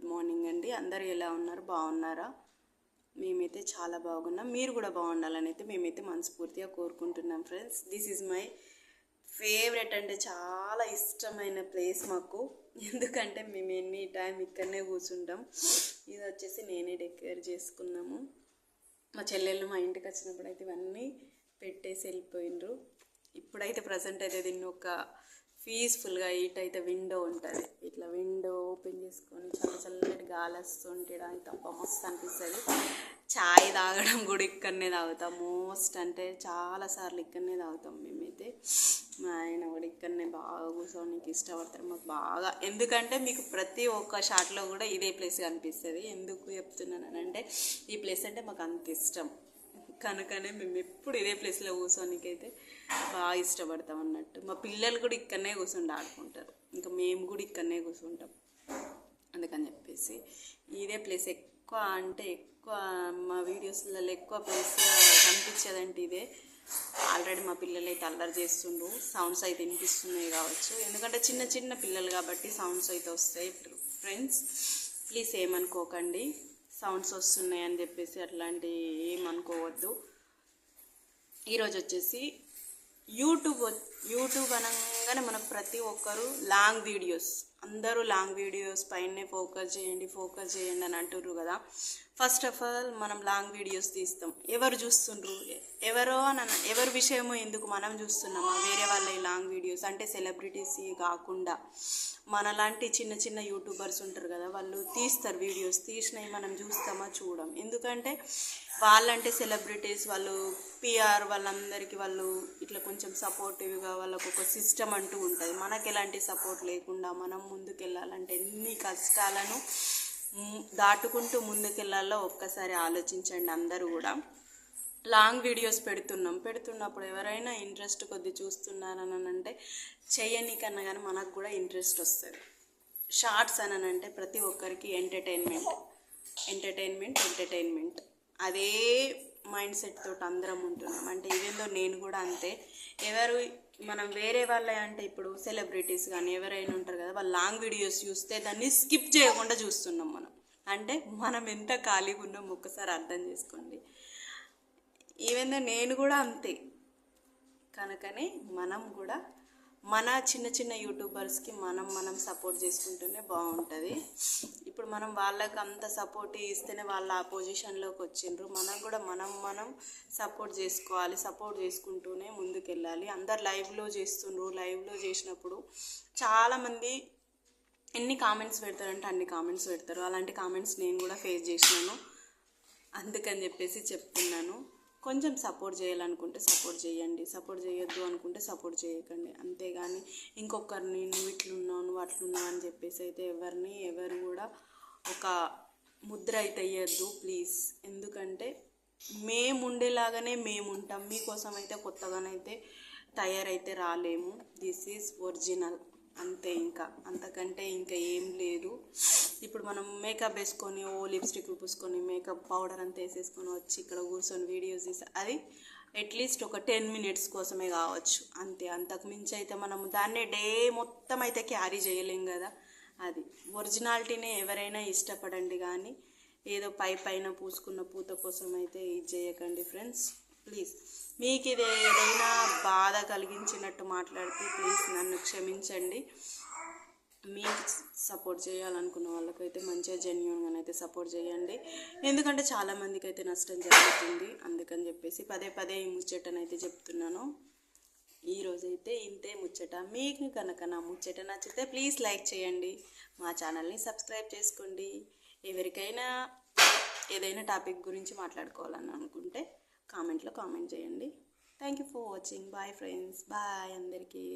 Good morning అండి. అందరూ ఎలా ఉన్నారు? బాగున్నారా? మేమైతే చాలా బాగున్నాం. మీరు కూడా బాగుండాలని అయితే మేమైతే మనస్ఫూర్తిగా కోరుకుంటున్నాం friends. This is my favourite, అంటే చాలా ఇష్టమైన ప్లేస్ మాకు. ఎందుకంటే మేము ఎనీ టైం ఇక్కడనే కూర్చుంటాం. ఇది వచ్చేసి నేనే డెకరేట్ చేసుకున్నాము. మా చెల్లెళ్ళు మా ఇంటికి వచ్చినప్పుడు అయితే ఇవన్నీ పెట్టేసి వెళ్ళిపోయినరు. ఇప్పుడైతే ప్రజెంట్ అయితే దీన్ని ఒక పీస్ఫుల్గా ఇటైతే విండో ఉంటుంది. ఇట్లా విండో ఓపెన్ చేసుకొని చల్లటి గాలి వస్తుంటే తప్ప మస్తు అనిపిస్తుంది. చాయ్ తాగడం కూడా ఇక్కడనే తాగుతాం. మోస్ట్ అంటే చాలాసార్లు ఇక్కడనే తాగుతాం మేమైతే. మా ఆయన కూడా ఇక్కడనే బాగా కూర్చోడానికి ఇష్టపడతారు మాకు బాగా. ఎందుకంటే మీకు ప్రతి ఒక్క షాట్లో కూడా ఇదే ప్లేస్ కనిపిస్తుంది. ఎందుకు చెప్తున్నానంటే ఈ ప్లేస్ అంటే మాకు అంత ఇష్టం కనుకనే మేము ఎప్పుడు ఇదే ప్లేస్లో కూర్చోనికి అయితే బాగా ఇష్టపడతాం అన్నట్టు. మా పిల్లలు కూడా ఇక్కడనే కూర్చుండి ఆడుకుంటారు, ఇంకా మేము కూడా ఇక్కడనే కూర్చుంటాం. అందుకని చెప్పేసి ఇదే ప్లేస్ ఎక్కువ అంటే ఎక్కువ మా వీడియోస్లలో ఎక్కువ ప్లేస్ కనిపించేదంటే ఇదే. ఆల్రెడీ మా పిల్లలు అయితే అల్లరి చేస్తుండ్రు, సౌండ్స్ అయితే వినిపిస్తున్నాయి కావచ్చు. ఎందుకంటే చిన్న చిన్న పిల్లలు కాబట్టి సౌండ్స్ అయితే వస్తాయి ఫ్రెండ్స్. ప్లీజ్ ఏమనుకోకండి, సౌండ్స్ వస్తున్నాయి అని చెప్పేసి అట్లాంటివి ఏమనుకోవద్దు. ఈరోజు వచ్చేసి యూట్యూబ్ అనగానే మనకు ప్రతి ఒక్కరు లాంగ్ వీడియోస్, అందరూ లాంగ్ వీడియోస్ పైనే ఫోకస్ చేయండి అని అంటుర్రు కదా. ఫస్ట్ ఆఫ్ ఆల్ మనం లాంగ్ వీడియోస్ తీస్తాం, ఎవరు చూస్తుండ్రు? ఎవరి విషయమో ఎందుకు మనం చూస్తున్నామా? వేరే వాళ్ళ లాంగ్ వీడియోస్ అంటే సెలబ్రిటీస్ కాకుండా మనలాంటి చిన్న చిన్న యూట్యూబర్స్ ఉంటారు కదా, వాళ్ళు తీస్తారు వీడియోస్. తీసినవి మనం చూస్తామా? చూడం. ఎందుకంటే వాళ్ళంటే సెలబ్రిటీస్, వాళ్ళు పిఆర్, వాళ్ళందరికీ వాళ్ళు ఇట్లా కొంచెం సపోర్టివ్గా వాళ్ళకు ఒక సిస్టమ్ అంటూ ఉంటుంది. మనకు ఎలాంటి సపోర్ట్ లేకుండా మనం ముందుకెళ్ళాలంటే ఎన్ని కష్టాలను దాటుకుంటూ ముందుకెళ్ళాలో ఒక్కసారి ఆలోచించండి. అందరూ కూడా లాంగ్ వీడియోస్ పెడుతున్నప్పుడు ఎవరైనా ఇంట్రెస్ట్ కొద్ది చూస్తున్నారని అంటే చేయనికన్నా కానీ మనకు కూడా ఇంట్రెస్ట్ వస్తుంది. షార్ట్స్ అని అంటే ప్రతి ఒక్కరికి ఎంటర్టైన్మెంట్ అదే మైండ్ సెట్ తోటి అందరం ఉంటున్నాం. అంటే ఇవేందో నేను కూడా అంతే. మనం వేరే వాళ్ళే అంటే ఇప్పుడు సెలబ్రిటీస్ కానీ ఎవరైనా ఉంటారు కదా, వాళ్ళు లాంగ్ వీడియోస్ చూస్తే దాన్ని స్కిప్ చేయకుండా చూస్తున్నాం మనం. అంటే మనం ఎంత ఖాళీగా ఉన్నాం ఒక్కసారి అర్థం చేసుకోండి. ఈవెన్ నేను కూడా అంతే. కనుకనే మనం కూడా మన చిన్న చిన్న యూట్యూబర్స్కి మనం సపోర్ట్ చేసుకుంటూనే బాగుంటుంది. ఇప్పుడు మనం వాళ్ళకి అంత సపోర్ట్ ఇస్తేనే వాళ్ళ ఆ పొజిషన్లోకి వచ్చిండ్రు. మనం కూడా మనం సపోర్ట్ చేసుకోవాలి. సపోర్ట్ చేసుకుంటూనే ముందుకెళ్ళాలి. అందరు లైవ్లో చేస్తుండ్రు. లైవ్లో చేసినప్పుడు చాలామంది ఎన్ని కామెంట్స్ పెడతారంటే అన్ని కామెంట్స్ పెడతారు. అలాంటి కామెంట్స్ నేను కూడా ఫేస్ చేసినాను. అందుకని చెప్పేసి చెప్తున్నాను, కొంచెం సపోర్ట్ చేయాలనుకుంటే సపోర్ట్ చేయండి, సపోర్ట్ చేయొద్దు అనుకుంటే సపోర్ట్ చేయకండి. అంతేగాని ఇంకొకరిని నువ్వు ఇట్లున్నావు అట్లున్నావు అని చెప్పేసి అయితే ఎవరు కూడా ఒక ముద్ర అయితే వేయద్దు ప్లీజ్. ఎందుకంటే మేము ఉండేలాగానే మేము ఉంటాం. మీకోసం అయితే కొత్తగానైతే తయారైతే రాలేము. దిస్ ఈజ్ ఒరిజినల్ అంతే. ఇంకా అంతకంటే ఇంకా ఏం లేదు. ఇప్పుడు మనం మేకప్ వేసుకొని లిప్స్టిక్ పూసుకొని మేకప్ పౌడర్ అంతా వేసేసుకొని వచ్చి ఇక్కడ కూర్చొని వీడియోస్ తీసి అది అట్లీస్ట్ ఒక 10 minutes కోసమే కావచ్చు అంతే. అంతకు మించి అయితే మనం దాన్నే డే మొత్తం అయితే క్యారీ చేయలేం కదా. అది ఒరిజినాలిటీనే ఎవరైనా ఇష్టపడండి, కానీ ఏదో పైన పూసుకున్న పూత కోసం అయితే ఇది చేయకండి ఫ్రెండ్స్ ప్లీజ్. మీకు ఇది ఏదైనా బాధ కలిగించినట్టు మాట్లాడితే ప్లీజ్ నన్ను క్షమించండి. మీకు సపోర్ట్ చేయాలనుకున్న వాళ్ళకైతే మంచిగా జెన్యూన్గానైతే సపోర్ట్ చేయండి. ఎందుకంటే చాలామందికి అయితే నష్టం జరుగుతుంది. అందుకని చెప్పేసి పదే ఈ ముచ్చటనైతే చెప్తున్నాను. ఈరోజైతే ఇంతే ముచ్చట. మీకు కనుక నా ముచ్చట నచ్చితే ప్లీజ్ లైక్ చేయండి, మా ఛానల్ని సబ్స్క్రైబ్ చేసుకోండి. ఎవరికైనా ఏదైనా టాపిక్ గురించి మాట్లాడుకోవాలని అనుకుంటే కామెంట్లో కామెంట్ చేయండి. Thank you for watching. Bye friends, bye అందరికీ.